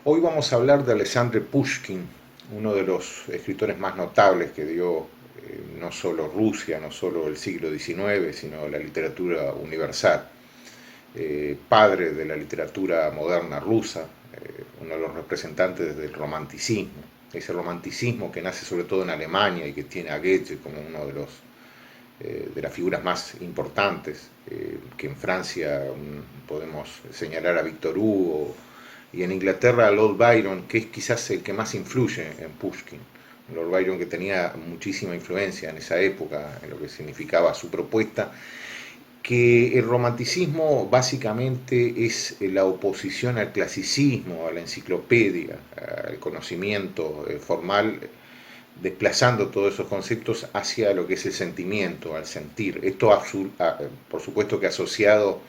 Hoy vamos a hablar de Alexandre Pushkin, uno de los escritores más notables que dio no solo Rusia, no solo el siglo XIX, sino la literatura universal. Padre de la literatura moderna rusa, uno de los representantes del romanticismo. Ese romanticismo que nace sobre todo en Alemania y que tiene a Goethe como uno de las figuras más importantes, que en Francia podemos señalar a Victor Hugo, y en Inglaterra a Lord Byron, que es quizás el que más influye en Pushkin. Lord Byron, que tenía muchísima influencia en esa época, en lo que significaba su propuesta, que el romanticismo básicamente es la oposición al clasicismo, a la enciclopedia, al conocimiento formal, desplazando todos esos conceptos hacia lo que es el sentimiento, al sentir. Esto, por supuesto, que asociado,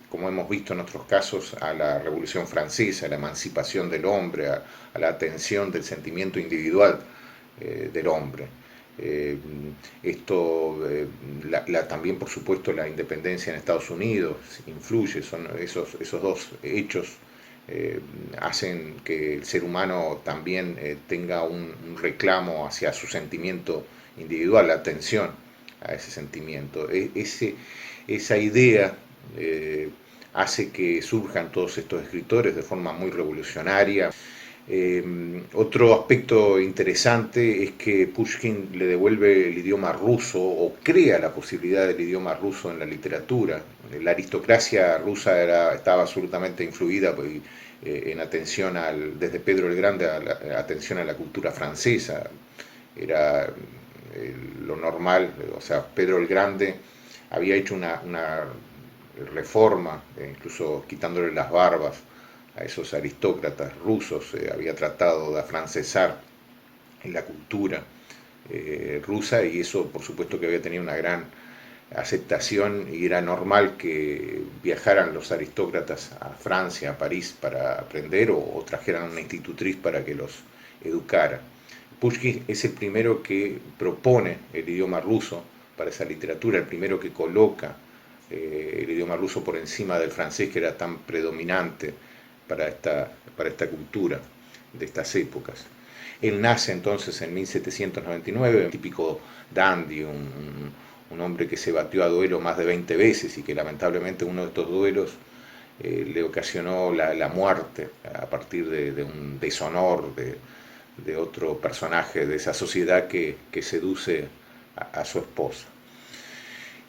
como hemos visto en otros casos, a la Revolución Francesa, a la emancipación del hombre, a la atención del sentimiento individual del hombre. Eh, También, por supuesto, la independencia en Estados Unidos influye, son esos dos hechos eh, hacen que el ser humano también tenga un reclamo hacia su sentimiento individual, la atención a ese sentimiento. Esa idea hace que surjan todos estos escritores de forma muy revolucionaria. Otro aspecto interesante es que Pushkin le devuelve el idioma ruso o crea la posibilidad del idioma ruso en la literatura. La aristocracia rusa estaba absolutamente influida en atención desde Pedro el Grande, atención a la cultura francesa. Era lo normal, o sea, Pedro el Grande había hecho una reforma, incluso quitándole las barbas a esos aristócratas rusos, había tratado de afrancesar en la cultura rusa, y eso por supuesto que había tenido una gran aceptación, y era normal que viajaran los aristócratas a Francia, a París, para aprender, o trajeran una institutriz para que los educara. Pushkin es el primero que propone el idioma ruso para esa literatura, el primero que coloca el idioma ruso por encima del francés, que era tan predominante para esta cultura de estas épocas. Él nace entonces en 1799, un típico dandy, un hombre que se batió a duelo más de 20 veces y que lamentablemente uno de estos duelos le ocasionó la muerte a partir de un deshonor de otro personaje de esa sociedad que seduce a su esposa.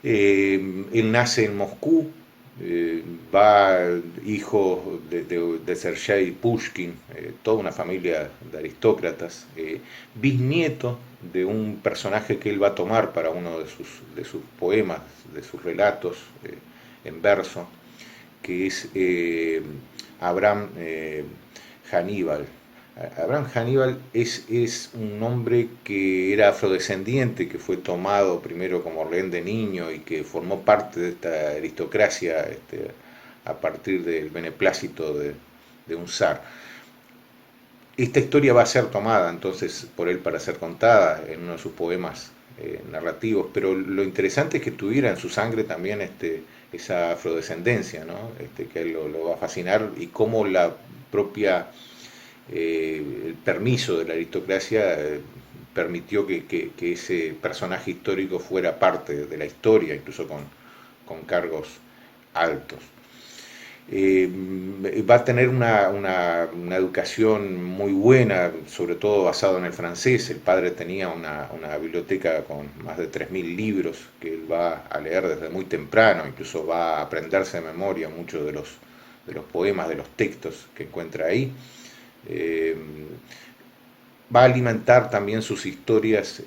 Él nace en Moscú, eh, va hijo de Sergei Pushkin, toda una familia de aristócratas, bisnieto de un personaje que él va a tomar para uno de sus poemas, de sus relatos en verso, que es Abraham Hannibal. Abraham Hannibal es un hombre que era afrodescendiente, que fue tomado primero como rehén de niño y que formó parte de esta aristocracia a partir del beneplácito de un zar. Esta historia va a ser tomada entonces por él para ser contada en uno de sus poemas narrativos, pero lo interesante es que tuviera en su sangre también esa afrodescendencia, ¿no? Que a él lo va a fascinar, y cómo la propia el permiso de la aristocracia permitió que ese personaje histórico fuera parte de la historia, incluso con cargos altos. Va a tener una educación muy buena, sobre todo basado en el francés. El padre tenía una biblioteca con más de 3.000 libros que él va a leer desde muy temprano, incluso va a aprenderse de memoria muchos de los poemas, de los textos que encuentra ahí. Eh, Va a alimentar también sus historias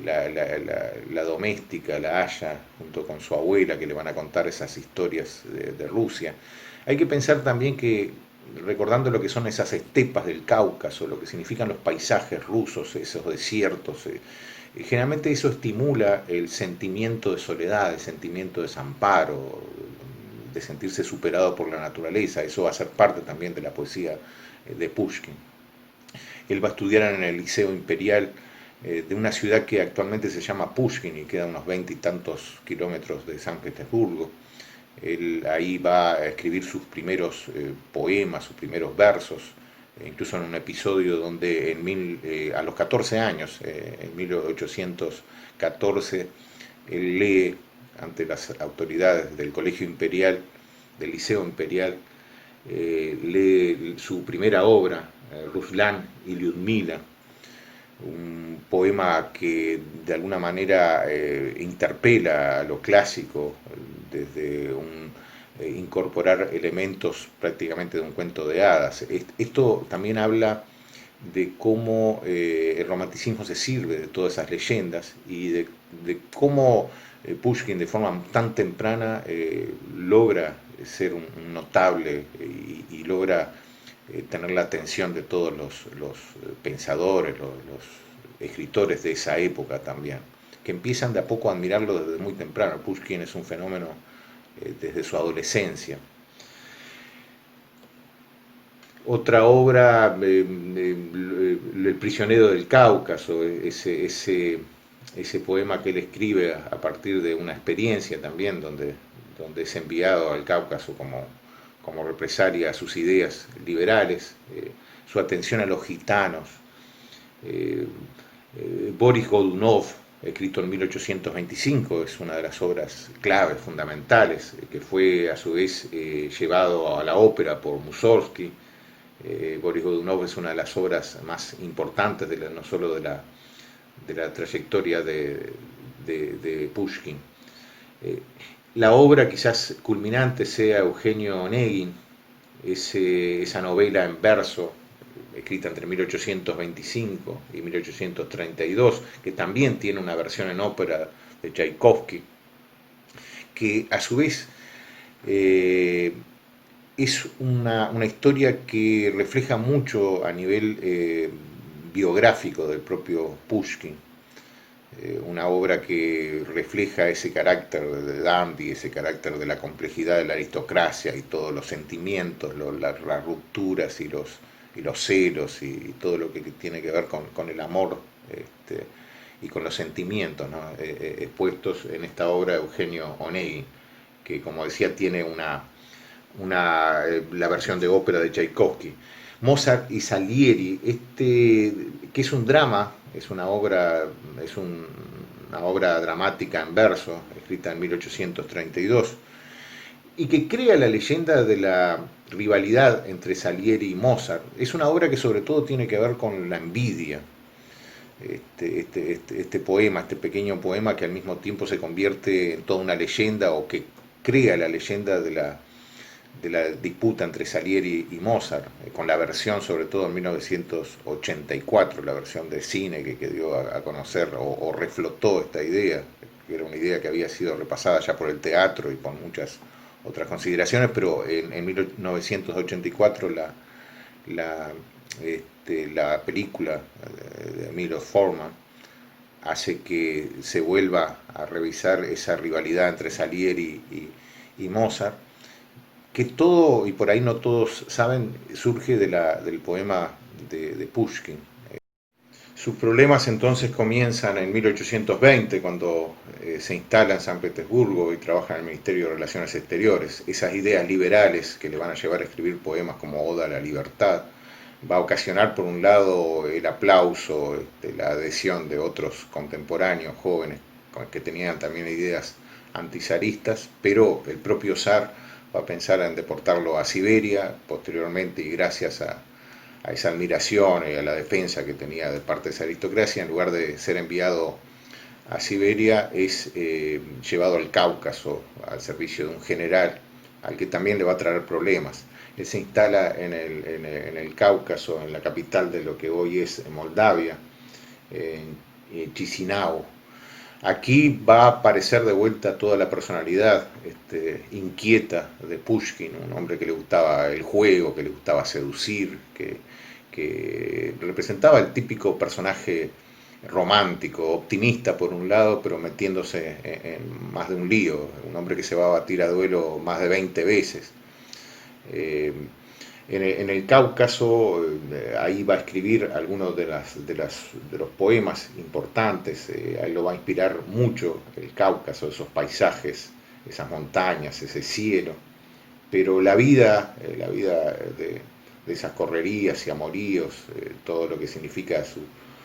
la doméstica, la Haya, junto con su abuela, que le van a contar esas historias de Rusia. Hay que pensar también que, recordando lo que son esas estepas del Cáucaso, lo que significan los paisajes rusos, esos desiertos, generalmente eso estimula el sentimiento de soledad, el sentimiento de desamparo, de sentirse superado por la naturaleza. Eso va a ser parte también de la poesía de Pushkin. Él va a estudiar en el Liceo Imperial de una ciudad que actualmente se llama Pushkin y queda a unos 20 y tantos kilómetros de San Petersburgo. Él ahí va a escribir sus primeros poemas, sus primeros versos, incluso en un episodio donde a los 14 años, en 1814, él lee ante las autoridades del Colegio Imperial, del Liceo Imperial, lee su primera obra, Ruslan y Lyudmila, un poema que de alguna manera interpela a lo clásico desde incorporar elementos prácticamente de un cuento de hadas. Esto también habla de cómo el romanticismo se sirve de todas esas leyendas y de cómo Pushkin de forma tan temprana logra ser un notable y logra tener la atención de todos los pensadores, los escritores de esa época también, que empiezan de a poco a admirarlo desde muy temprano. Pushkin es un fenómeno desde su adolescencia. Otra obra, El prisionero del Cáucaso, ese poema que él escribe a partir de una experiencia también, donde es enviado al Cáucaso como represalia a sus ideas liberales, su atención a los gitanos. Boris Godunov, escrito en 1825, es una de las obras claves, fundamentales, que fue a su vez llevado a la ópera por Mussorgsky. Boris Godunov es una de las obras más importantes, no solo de la trayectoria de Pushkin. La obra quizás culminante sea Eugenio Onegin, esa novela en verso, escrita entre 1825 y 1832, que también tiene una versión en ópera de Tchaikovsky, que a su vez es una historia que refleja mucho a nivel biográfico del propio Pushkin. Una obra que refleja ese carácter de dandy, ese carácter de la complejidad de la aristocracia y todos los sentimientos, las rupturas y los celos y todo lo que tiene que ver con el amor y con los sentimientos, ¿no? Expuestos en esta obra de Eugenio Onegin, que como decía tiene la versión de ópera de Tchaikovsky. Mozart y Salieri, que es un drama, es una obra dramática en verso, escrita en 1832, y que crea la leyenda de la rivalidad entre Salieri y Mozart. Es una obra que sobre todo tiene que ver con la envidia. Este poema, este pequeño poema que al mismo tiempo se convierte en toda una leyenda, o que crea la leyenda de la disputa entre Salieri y Mozart, con la versión sobre todo en 1984, la versión de cine que dio a conocer o reflotó esta idea, que era una idea que había sido repasada ya por el teatro y por muchas otras consideraciones, pero en 1984 la película de Milos Forman hace que se vuelva a revisar esa rivalidad entre Salieri y Mozart, que todo, y por ahí no todos saben, surge del poema de Pushkin. Sus problemas entonces comienzan en 1820, cuando se instala en San Petersburgo y trabaja en el Ministerio de Relaciones Exteriores. Esas ideas liberales que le van a llevar a escribir poemas como Oda a la Libertad va a ocasionar, por un lado, el aplauso, la adhesión de otros contemporáneos jóvenes que tenían también ideas antizaristas, pero el propio zar va a pensar en deportarlo a Siberia posteriormente, y gracias a esa admiración y a la defensa que tenía de parte de esa aristocracia, en lugar de ser enviado a Siberia, es llevado al Cáucaso al servicio de un general al que también le va a traer problemas. Él se instala en el Cáucaso, en la capital de lo que hoy es Moldavia, en Chisinau. Aquí va a aparecer de vuelta toda la personalidad inquieta de Pushkin, un hombre que le gustaba el juego, que le gustaba seducir, que representaba el típico personaje romántico, optimista por un lado, pero metiéndose en más de un lío, un hombre que se va a batir a duelo más de 20 veces. En el Cáucaso, ahí va a escribir algunos de los poemas importantes. Ahí lo va a inspirar mucho el Cáucaso, esos paisajes, esas montañas, ese cielo. Pero la vida de esas correrías y amoríos, todo lo que significa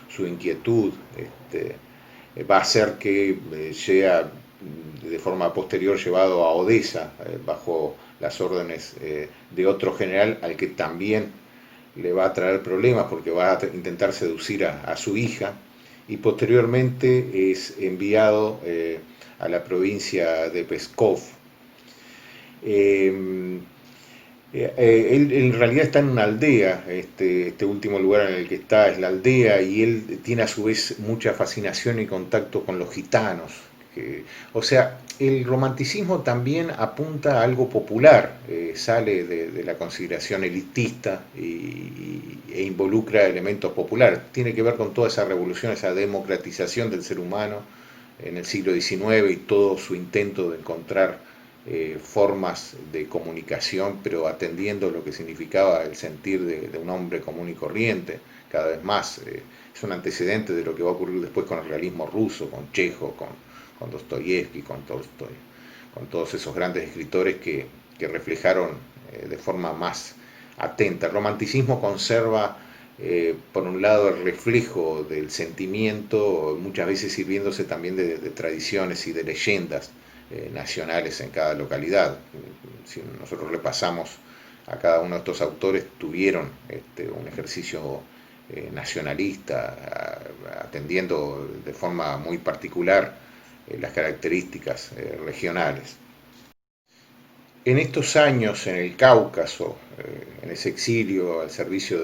su inquietud, va a hacer que sea de forma posterior llevado a Odesa bajo las órdenes de otro general al que también le va a traer problemas porque va a intentar seducir a su hija, y posteriormente es enviado a la provincia de Pskov. Él en realidad está en una aldea, este último lugar en el que está es la aldea, y él tiene a su vez mucha fascinación y contacto con los gitanos. O sea, el romanticismo también apunta a algo popular, sale de la consideración elitista e involucra elementos populares. Tiene que ver con toda esa revolución, esa democratización del ser humano en el siglo XIX y todo su intento de encontrar formas de comunicación, pero atendiendo lo que significaba el sentir de un hombre común y corriente, cada vez más. Es un antecedente de lo que va a ocurrir después con el realismo ruso, con Chekhov, con Dostoyevsky, con Tolstoy, con todos esos grandes escritores que reflejaron de forma más atenta. El romanticismo conserva, por un lado, el reflejo del sentimiento, muchas veces sirviéndose también de tradiciones y de leyendas nacionales en cada localidad. Si nosotros repasamos a cada uno de estos autores, tuvieron un ejercicio nacionalista, atendiendo de forma muy particular las características regionales. En estos años en el Cáucaso, en ese exilio al servicio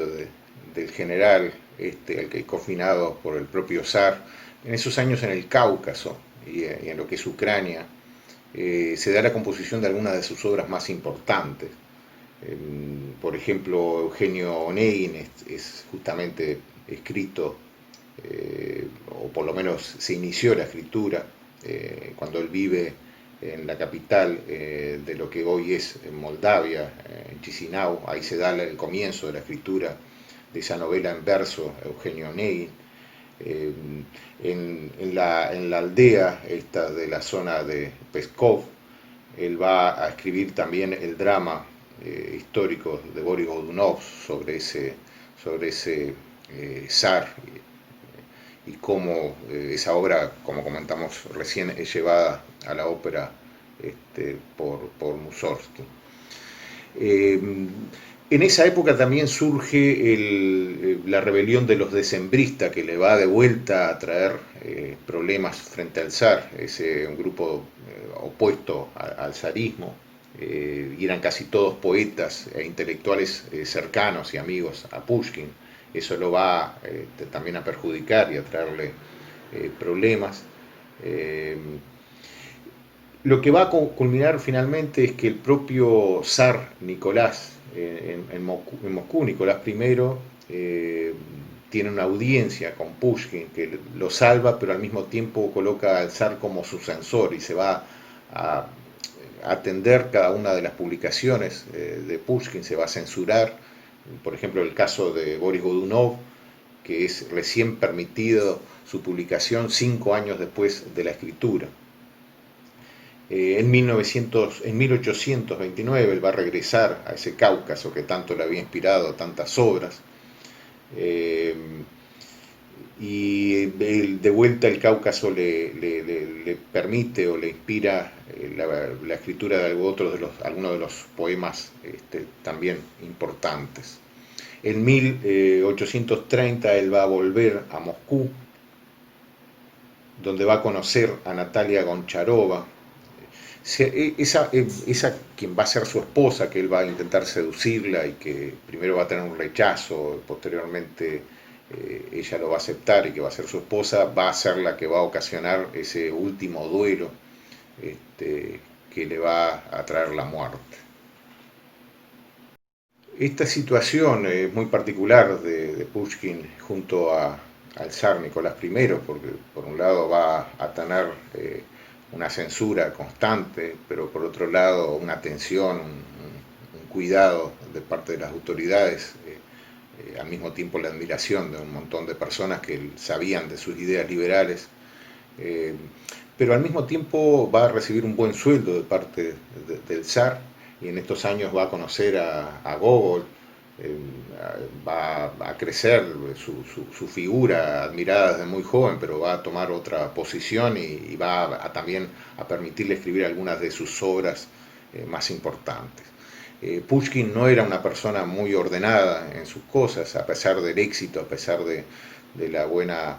del general, el que confinado por el propio zar, en esos años en el Cáucaso y en lo que es Ucrania, se da la composición de algunas de sus obras más importantes. Por ejemplo, Eugenio Onegin es justamente escrito, o por lo menos se inició la escritura, cuando él vive en la capital de lo que hoy es Moldavia, en Chisinau. Ahí se da el comienzo de la escritura de esa novela en verso, Eugenio Onegin. En la aldea esta de la zona de Pskov, él va a escribir también el drama histórico de Boris Godunov sobre ese zar, y cómo esa obra, como comentamos recién, es llevada a la ópera por Mussorgsky. En esa época también surge la rebelión de los decembristas, que le va de vuelta a traer problemas frente al zar. Es un grupo opuesto al zarismo, y eran casi todos poetas e intelectuales cercanos y amigos a Pushkin. Eso lo va también a perjudicar y a traerle problemas. Lo que va a culminar finalmente es que el propio zar Nicolás, en Moscú, Nicolás I, tiene una audiencia con Pushkin que lo salva, pero al mismo tiempo coloca al zar como su censor, y se va a atender cada una de las publicaciones de Pushkin, se va a censurar. Por ejemplo, el caso de Boris Godunov, que es recién permitido su publicación 5 años después de la escritura. En 1829 él va a regresar a ese Cáucaso que tanto le había inspirado tantas obras, y de vuelta el Cáucaso le permite o le inspira la escritura de algunos de los poemas también importantes. En 1830 él va a volver a Moscú, donde va a conocer a Natalia Goncharova, esa quien va a ser su esposa, que él va a intentar seducirla y que primero va a tener un rechazo, posteriormente ella lo va a aceptar y que va a ser su esposa, va a ser la que va a ocasionar ese último duelo que le va a traer la muerte. Esta situación es muy particular de Pushkin junto al zar Nicolás I, porque por un lado va a tener una censura constante, pero por otro lado una atención, un cuidado de parte de las autoridades, al mismo tiempo la admiración de un montón de personas que sabían de sus ideas liberales, pero al mismo tiempo va a recibir un buen sueldo de parte del zar, y en estos años va a conocer a Gogol, eh, va a crecer su figura admirada desde muy joven, pero va a tomar otra posición y va también a permitirle escribir algunas de sus obras más importantes. Pushkin no era una persona muy ordenada en sus cosas, a pesar del éxito, a pesar de la buena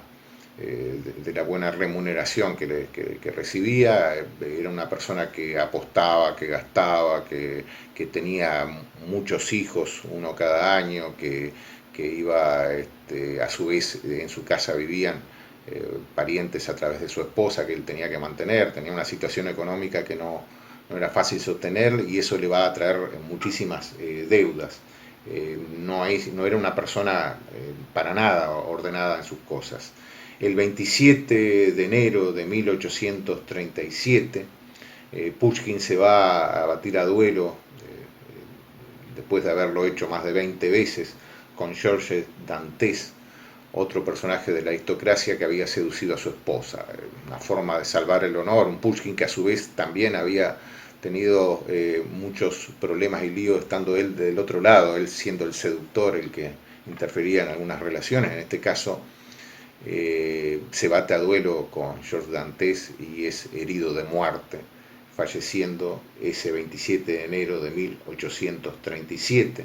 de la buena remuneración que recibía. Era una persona que apostaba, que gastaba, que tenía muchos hijos, uno cada año, que iba, a su vez, en su casa vivían parientes a través de su esposa que él tenía que mantener, tenía una situación económica que no era fácil sostener y eso le va a traer muchísimas deudas. No era una persona para nada ordenada en sus cosas. El 27 de enero de 1837, Pushkin se va a batir a duelo, después de haberlo hecho más de 20 veces, con Georges Dantes, otro personaje de la aristocracia que había seducido a su esposa. Una forma de salvar el honor, un Pushkin que a su vez también había tenido muchos problemas y líos estando él del otro lado, él siendo el seductor, el que interfería en algunas relaciones. En este caso se bate a duelo con Georges Dantes y es herido de muerte, falleciendo ese 27 de enero de 1837.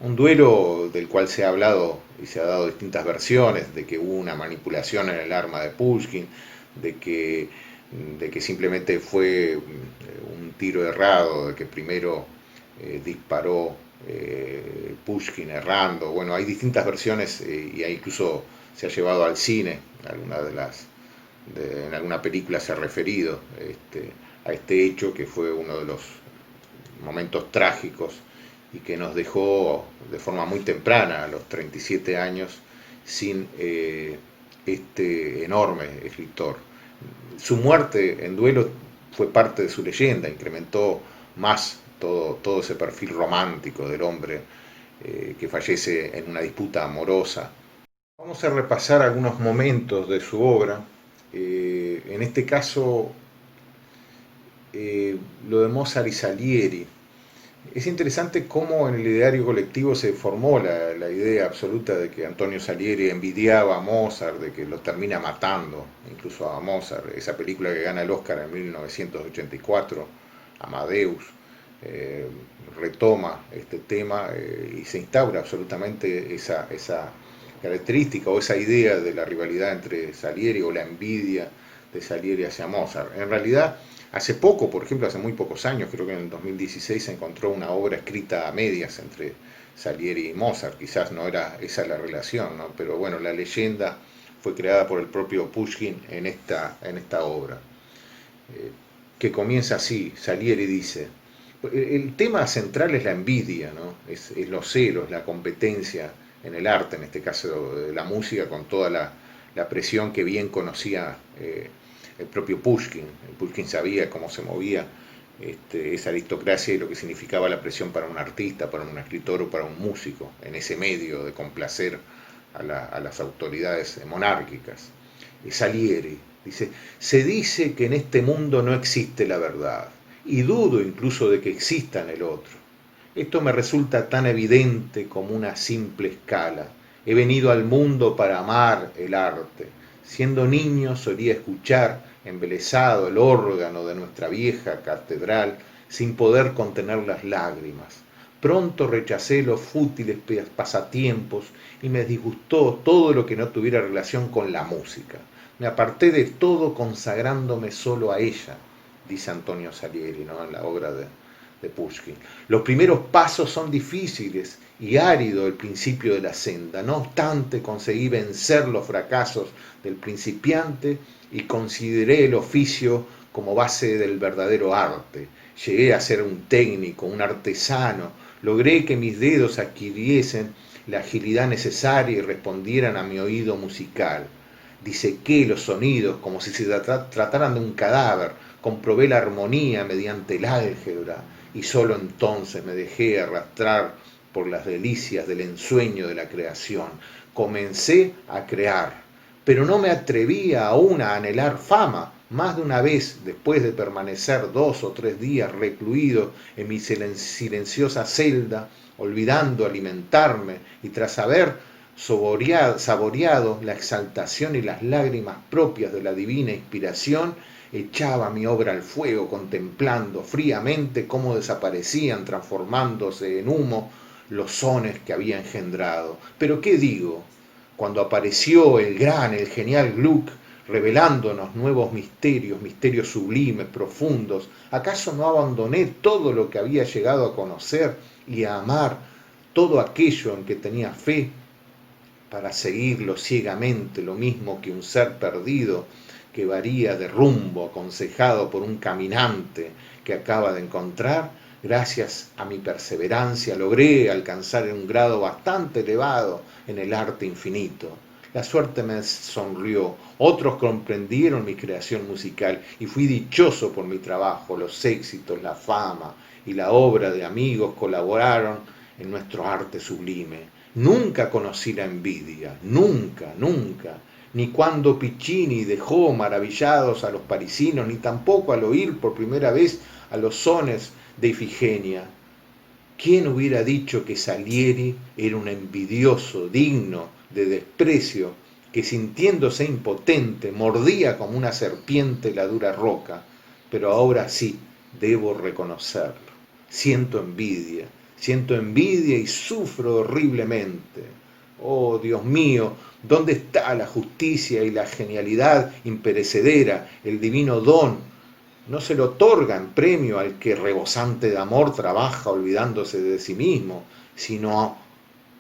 Un duelo del cual se ha hablado y se ha dado distintas versiones, de que hubo una manipulación en el arma de Pushkin, de que simplemente fue un tiro errado, de que primero disparó Pushkin errando. Bueno, hay distintas versiones y hay incluso se ha llevado al cine, en alguna película se ha referido a este hecho que fue uno de los momentos trágicos y que nos dejó de forma muy temprana, a los 37 años, sin este enorme escritor. Su muerte en duelo fue parte de su leyenda, incrementó más todo ese perfil romántico del hombre que fallece en una disputa amorosa. Vamos a repasar algunos momentos de su obra. En este caso, lo de Mozart y Salieri. Es interesante cómo en el ideario colectivo se formó la idea absoluta de que Antonio Salieri envidiaba a Mozart, de que lo termina matando, incluso a Mozart. Esa película que gana el Oscar en 1984, Amadeus, retoma este tema y se instaura absolutamente esa característica o esa idea de la rivalidad entre Salieri o la envidia de Salieri hacia Mozart. En realidad, hace poco, por ejemplo, hace muy pocos años, creo que en el 2016 se encontró una obra escrita a medias entre Salieri y Mozart. Quizás no era esa la relación, ¿no? Pero bueno, la leyenda fue creada por el propio Pushkin en esta obra, que comienza así. Salieri dice: el tema central es la envidia, ¿no? Es los celos, la competencia en el arte, en este caso de la música, con toda la presión que bien conocía el propio Pushkin. Pushkin sabía cómo se movía esa aristocracia y lo que significaba la presión para un artista, para un escritor o para un músico, en ese medio de complacer a las autoridades monárquicas. Salieri dice: se dice que en este mundo no existe la verdad, y dudo incluso de que exista en el otro. Esto me resulta tan evidente como una simple escala. He venido al mundo para amar el arte. Siendo niño solía escuchar embelesado el órgano de nuestra vieja catedral sin poder contener las lágrimas. Pronto rechacé los fútiles pasatiempos y me disgustó todo lo que no tuviera relación con la música. Me aparté de todo consagrándome solo a ella, dice Antonio Salieri, ¿no?, en la obra de Pushkin. Los primeros pasos son difíciles y árido el principio de la senda. No obstante, conseguí vencer los fracasos del principiante y consideré el oficio como base del verdadero arte. Llegué a ser un técnico, un artesano. Logré que mis dedos adquiriesen la agilidad necesaria y respondieran a mi oído musical. Disequé los sonidos como si se trataran de un cadáver. Comprobé la armonía mediante el álgebra y solo entonces me dejé arrastrar por las delicias del ensueño de la creación. Comencé a crear, pero no me atrevía aún a anhelar fama. Más de una vez, después de permanecer 2 o 3 días recluido en mi silenciosa celda, olvidando alimentarme, y tras haber saboreado la exaltación y las lágrimas propias de la divina inspiración, echaba mi obra al fuego, contemplando fríamente cómo desaparecían, transformándose en humo, los sones que había engendrado. Pero ¿qué digo? Cuando apareció el genial Gluck, revelándonos nuevos misterios, misterios sublimes, profundos, ¿acaso no abandoné todo lo que había llegado a conocer y a amar, todo aquello en que tenía fe, para seguirlo ciegamente, lo mismo que un ser perdido que varía de rumbo, aconsejado por un caminante que acaba de encontrar? Gracias a mi perseverancia logré alcanzar un grado bastante elevado en el arte infinito. La suerte me sonrió, otros comprendieron mi creación musical y fui dichoso por mi trabajo. Los éxitos, la fama y la obra de amigos colaboraron en nuestro arte sublime. Nunca conocí la envidia, nunca, nunca, ni cuando Piccini dejó maravillados a los parisinos, ni tampoco al oír por primera vez a los sones de Ifigenia. ¿Quién hubiera dicho que Salieri era un envidioso digno de desprecio, que sintiéndose impotente mordía como una serpiente la dura roca? Pero ahora sí, debo reconocerlo. Siento envidia y sufro horriblemente. Oh, Dios mío, ¿dónde está la justicia y la genialidad imperecedera, el divino don? No se le otorga en premio al que rebosante de amor trabaja olvidándose de sí mismo, sino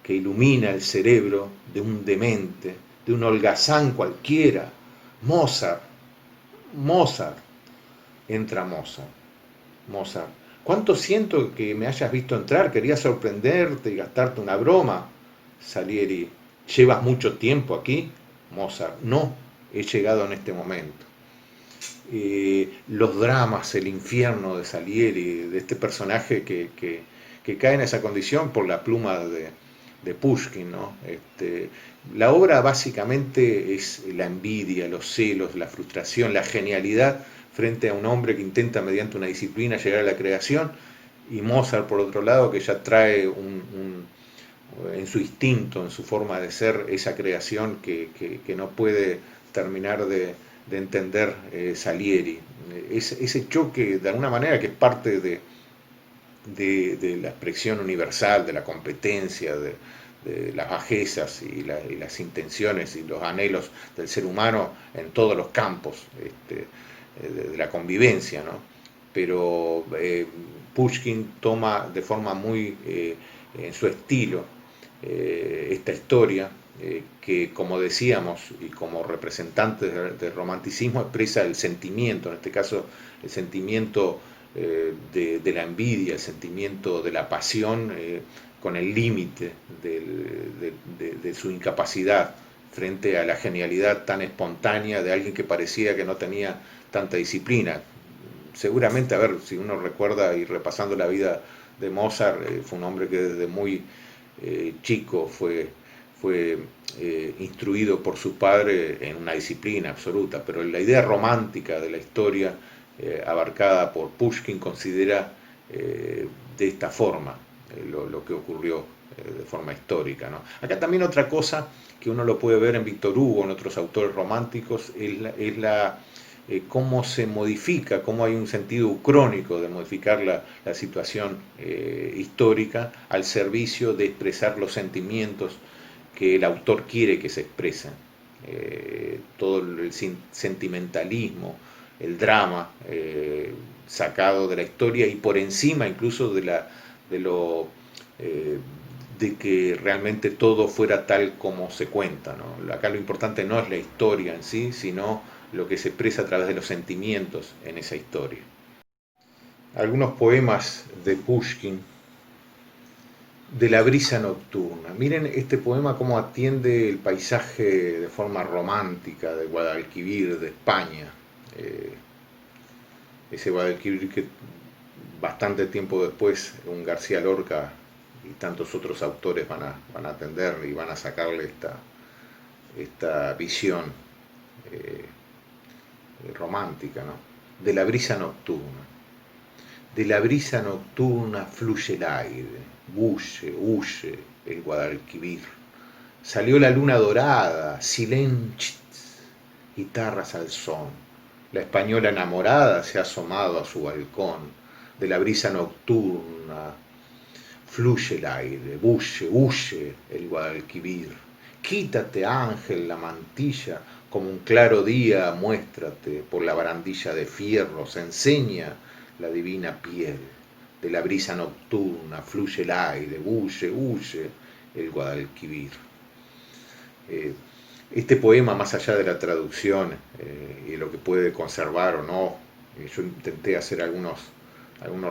que ilumina el cerebro de un demente, de un holgazán cualquiera. Mozart, Mozart, entra Mozart, Mozart. ¿Cuánto siento que me hayas visto entrar? Quería sorprenderte y gastarte una broma. Salieri, ¿llevas mucho tiempo aquí? Mozart, no, he llegado en este momento. Los dramas, el infierno de Salieri, de este personaje que cae en esa condición por la pluma de Pushkin, ¿no? La obra básicamente es la envidia, los celos, la frustración, la genialidad frente a un hombre que intenta mediante una disciplina llegar a la creación, y Mozart por otro lado que ya trae en su instinto, en su forma de ser, esa creación que no puede terminar de entender Salieri. Ese choque, de alguna manera, que es parte de la expresión universal, de la competencia, de las bajezas y las intenciones y los anhelos del ser humano en todos los campos de la convivencia, ¿no? Pero Pushkin toma de forma muy en su estilo esta historia que, como decíamos, y como representante del romanticismo, expresa el sentimiento, en este caso el sentimiento de la envidia, el sentimiento de la pasión, con el límite de su incapacidad frente a la genialidad tan espontánea de alguien que parecía que no tenía tanta disciplina. Seguramente, a ver, si uno recuerda y repasando la vida de Mozart, fue un hombre que desde muy chico fue instruido por su padre en una disciplina absoluta, pero la idea romántica de la historia abarcada por Pushkin considera de esta forma lo que ocurrió de forma histórica, ¿no? Acá también otra cosa que uno lo puede ver en Víctor Hugo, en otros autores románticos, es cómo se modifica, cómo hay un sentido ucrónico de modificar la situación histórica al servicio de expresar los sentimientos que el autor quiere que se expresen. Todo el sentimentalismo, el drama sacado de la historia y por encima incluso de que realmente todo fuera tal como se cuenta, ¿no? Acá lo importante no es la historia en sí, sino lo que se expresa a través de los sentimientos en esa historia. Algunos poemas de Pushkin, de la brisa nocturna. Miren este poema cómo atiende el paisaje de forma romántica de Guadalquivir, de España. Ese Guadalquivir que bastante tiempo después un García Lorca y tantos otros autores van a atender y van a sacarle esta visión romántica, ¿no? De la brisa nocturna. De la brisa nocturna fluye el aire, huye el Guadalquivir. Salió la luna dorada, silencio, guitarras al son. La española enamorada se ha asomado a su balcón. De la brisa nocturna fluye el aire, huye el Guadalquivir. Quítate, ángel, la mantilla, como un claro día muéstrate por la barandilla de fierros, enseña la divina piel. De la brisa nocturna fluye el aire, huye el Guadalquivir. Este poema, más allá de la traducción y de lo que puede conservar o no, yo intenté hacer algunos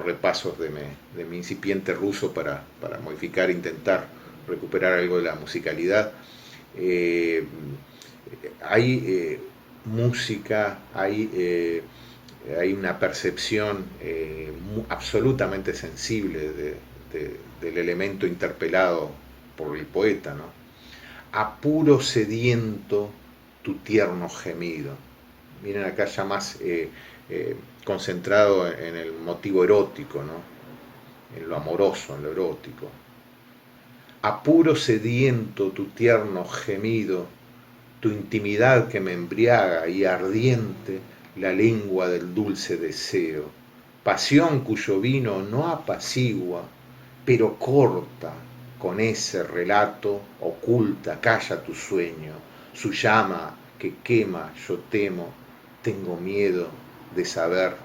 repasos de mi incipiente ruso para modificar, intentar recuperar algo de la musicalidad. Hay música, hay una percepción absolutamente sensible del elemento interpelado por el poeta, ¿no? Apuro sediento tu tierno gemido. Miren acá ya más concentrado en el motivo erótico, ¿no? En lo amoroso, en lo erótico. Apuro sediento tu tierno gemido, tu intimidad que me embriaga y ardiente la lengua del dulce deseo, pasión cuyo vino no apacigua, pero corta con ese relato, oculta, calla tu sueño, su llama que quema, yo temo, tengo miedo de saber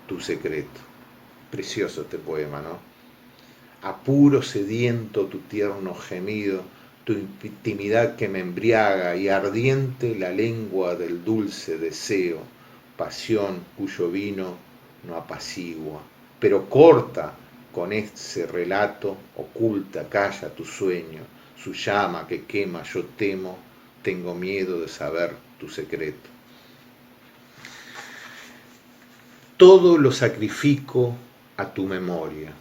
tu secreto. Precioso este poema, ¿no? Apuro sediento tu tierno gemido, tu intimidad que me embriaga y ardiente la lengua del dulce deseo, pasión cuyo vino no apacigua, pero corta con ese relato, oculta, calla tu sueño, su llama que quema, yo temo, tengo miedo de saber tu secreto. Todo lo sacrifico a tu memoria.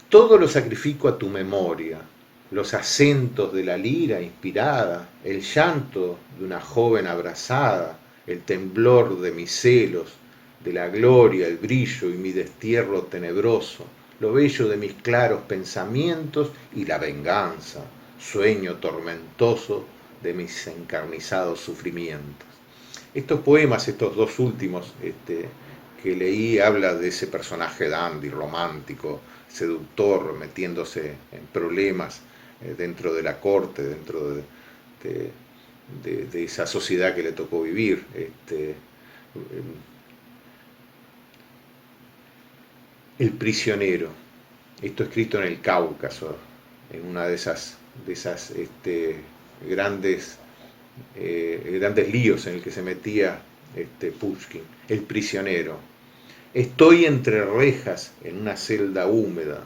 Todo lo sacrifico a tu memoria, los acentos de la lira inspirada, el llanto de una joven abrazada, el temblor de mis celos, de la gloria, el brillo y mi destierro tenebroso, lo bello de mis claros pensamientos y la venganza, sueño tormentoso de mis encarnizados sufrimientos. Estos poemas, estos dos últimos que leí, habla de ese personaje dandy, romántico, seductor, metiéndose en problemas dentro de la corte, dentro de esa sociedad que le tocó vivir. El prisionero, esto escrito en el Cáucaso, en una de esas grandes líos en el que se metía Pushkin. El prisionero. Estoy entre rejas en una celda húmeda,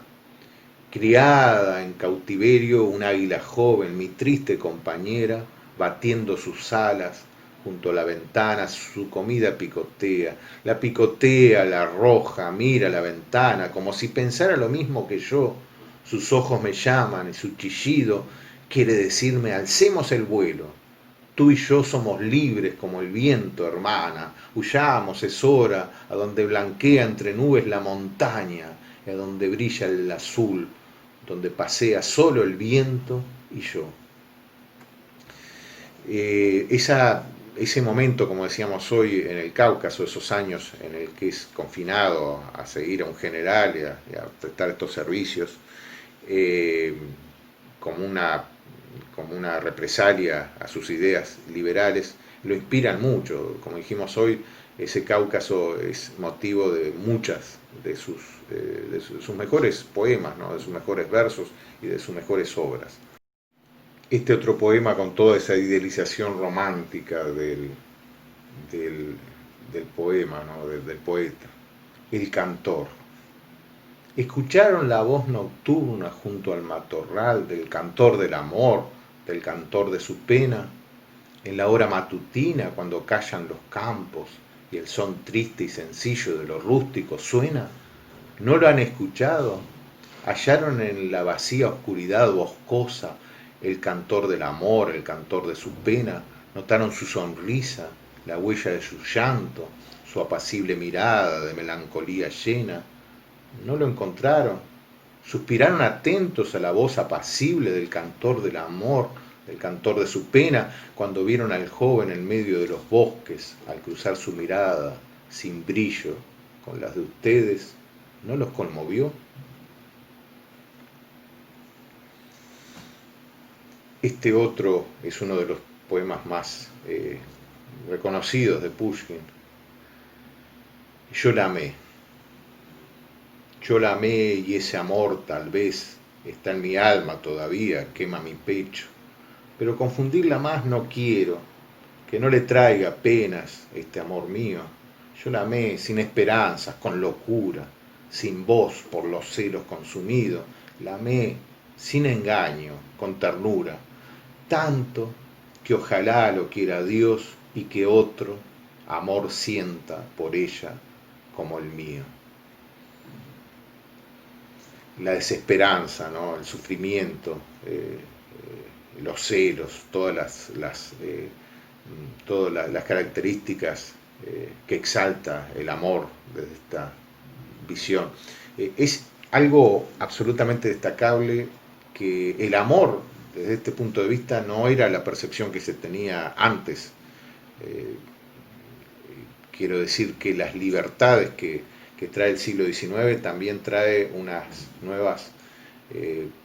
criada en cautiverio un águila joven, mi triste compañera, batiendo sus alas junto a la ventana, su comida picotea, la arroja, mira la ventana, como si pensara lo mismo que yo, sus ojos me llaman y su chillido quiere decirme alcemos el vuelo. Tú y yo somos libres como el viento, hermana. Huyamos, es hora, a donde blanquea entre nubes la montaña, y a donde brilla el azul, donde pasea solo el viento y yo. Ese momento, como decíamos hoy, en el Cáucaso, esos años en el que es confinado a seguir a un general y a prestar estos servicios, como una represalia a sus ideas liberales, lo inspiran mucho. Como dijimos hoy, ese Cáucaso es motivo de muchas de sus mejores poemas, ¿no? De sus mejores versos y de sus mejores obras. Este otro poema con toda esa idealización romántica del poema, ¿no? del poeta. El cantor. ¿Escucharon la voz nocturna junto al matorral del cantor del amor, del cantor de su pena? En la hora matutina, cuando callan los campos y el son triste y sencillo de los rústicos suena. ¿No lo han escuchado? ¿Hallaron en la vacía oscuridad boscosa el cantor del amor, el cantor de su pena? ¿Notaron su sonrisa, la huella de su llanto, su apacible mirada de melancolía llena? ¿No lo encontraron? Suspiraron atentos a la voz apacible del cantor del amor, del cantor de su pena, cuando vieron al joven en medio de los bosques, al cruzar su mirada, sin brillo, con las de ustedes. ¿No los conmovió? Este otro es uno de los poemas más reconocidos de Pushkin. Yo la amé. Yo la amé y ese amor tal vez está en mi alma todavía, quema mi pecho. Pero confundirla más no quiero, que no le traiga penas este amor mío. Yo la amé sin esperanzas, con locura, sin voz por los celos consumido. La amé sin engaño, con ternura, tanto que ojalá lo quiera Dios y que otro amor sienta por ella como el mío. La desesperanza, ¿no? El sufrimiento, los celos, todas las características que exalta el amor desde esta visión. Es algo absolutamente destacable que el amor, desde este punto de vista, no era la percepción que se tenía antes. Quiero decir que las libertades que trae el siglo XIX también trae unas nuevas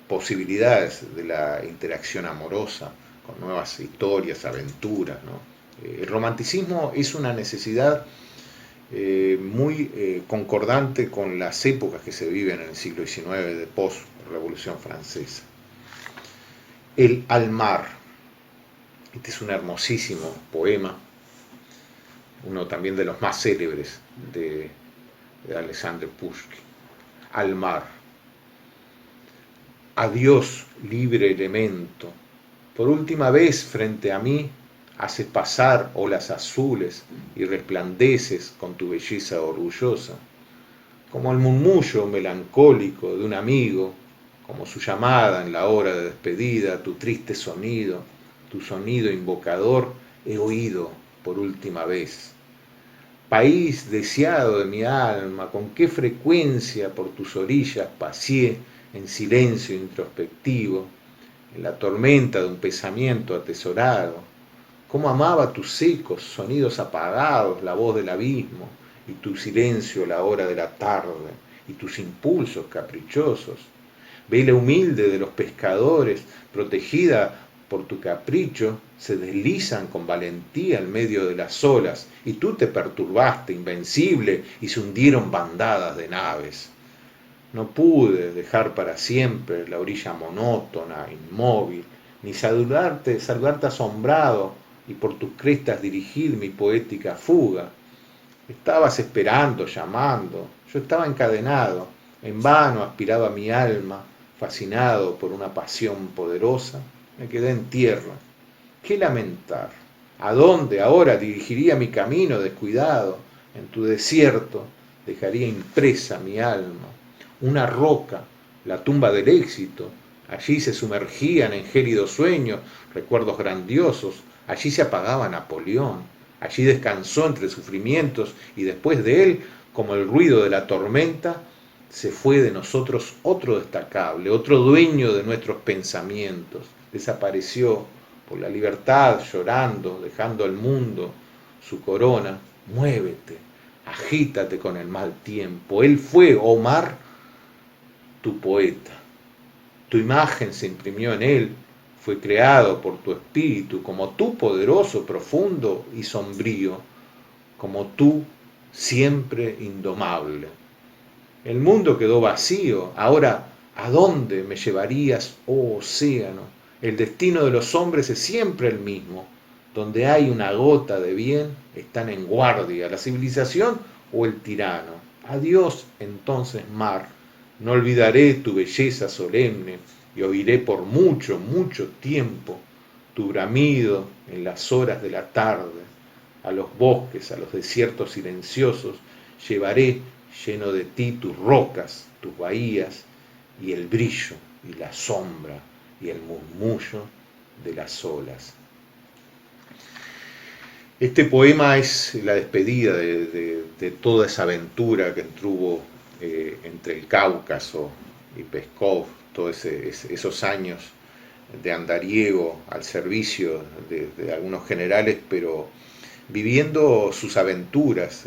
posibilidades de la interacción amorosa, con nuevas historias, aventuras, ¿no? El romanticismo es una necesidad muy concordante con las épocas que se viven en el siglo XIX de post-revolución francesa. El Al mar. Este es un hermosísimo poema, uno también de los más célebres de Alexander Pushkin. Al mar. Adiós, libre elemento. Por última vez frente a mí haces pasar olas azules y resplandeces con tu belleza orgullosa, como el murmullo melancólico de un amigo, como su llamada en la hora de despedida, tu triste sonido, tu sonido invocador, he oído por última vez. País deseado de mi alma, con qué frecuencia por tus orillas paseé en silencio introspectivo, en la tormenta de un pensamiento atesorado. Cómo amaba tus secos sonidos apagados, la voz del abismo, y tu silencio la hora de la tarde, y tus impulsos caprichosos. Vela humilde de los pescadores, protegida por tu capricho, se deslizan con valentía en medio de las olas, y tú te perturbaste, invencible, y se hundieron bandadas de naves. No pude dejar para siempre la orilla monótona, inmóvil, ni saludarte asombrado y por tus crestas dirigir mi poética fuga. Estabas esperando, llamando, yo estaba encadenado, en vano aspiraba mi alma, fascinado por una pasión poderosa, me quedé en tierra. ¿Qué lamentar? ¿A dónde ahora dirigiría mi camino descuidado? En tu desierto dejaría impresa mi alma. Una roca, la tumba del éxito. Allí se sumergían en gélidos sueños, recuerdos grandiosos. Allí se apagaba Napoleón. Allí descansó entre sufrimientos y después de él, como el ruido de la tormenta, se fue de nosotros otro destacable, otro dueño de nuestros pensamientos. Desapareció por la libertad, llorando, dejando al mundo su corona. Muévete, agítate con el mal tiempo. Él fue, oh mar, tu poeta. Tu imagen se imprimió en él, fue creado por tu espíritu, como tú poderoso, profundo y sombrío, como tú siempre indomable. El mundo quedó vacío, ahora, ¿a dónde me llevarías, oh océano? El destino de los hombres es siempre el mismo. Donde hay una gota de bien, están en guardia la civilización o el tirano. Adiós entonces, mar. No olvidaré tu belleza solemne y oiré por mucho, mucho tiempo tu bramido en las horas de la tarde. A los bosques, a los desiertos silenciosos, llevaré lleno de ti tus rocas, tus bahías y el brillo y la sombra y el murmullo de las olas. Este poema es la despedida de toda esa aventura que tuvo entre el Cáucaso y Peskov, todos esos años de andariego al servicio de algunos generales, pero viviendo sus aventuras,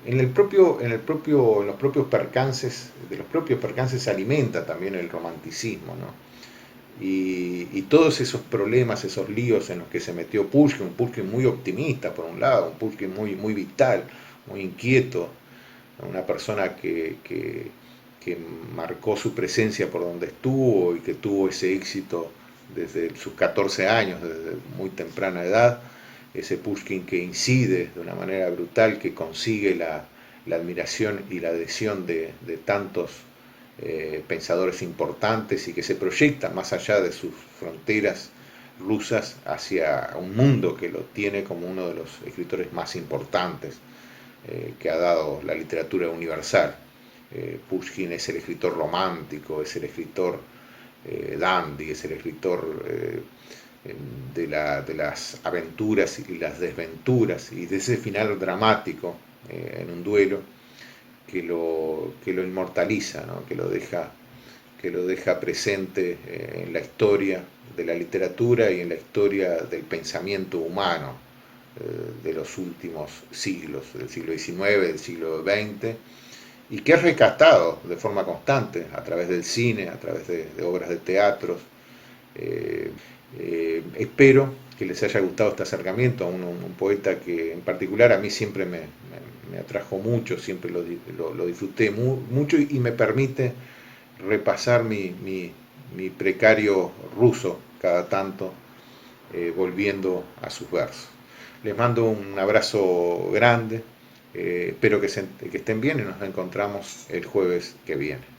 en los propios percances, de los propios percances se alimenta también el romanticismo, ¿no? Y todos esos problemas, esos líos en los que se metió Pushkin, un Pushkin muy optimista por un lado, un Pushkin muy vital, muy inquieto, una persona que marcó su presencia por donde estuvo y que tuvo ese éxito desde sus 14 años, desde muy temprana edad, ese Pushkin que incide de una manera brutal, que consigue la admiración y la adhesión de tantos pensadores importantes y que se proyecta más allá de sus fronteras rusas hacia un mundo que lo tiene como uno de los escritores más importantes que ha dado la literatura universal. Pushkin es el escritor romántico, es el escritor dandy, es el escritor de las aventuras y las desventuras y de ese final dramático en un duelo que lo inmortaliza, ¿no? Que lo deja presente en la historia de la literatura y en la historia del pensamiento humano de los últimos siglos, del siglo XIX, del siglo XX, y que es rescatado de forma constante a través del cine, a través de obras de teatros. Eh, Espero que les haya gustado este acercamiento a un poeta que en particular a mí siempre me atrajo mucho, siempre lo disfruté mucho y me permite repasar mi precario ruso cada tanto, volviendo a sus versos. Les mando un abrazo grande, espero que estén bien y nos encontramos el jueves que viene.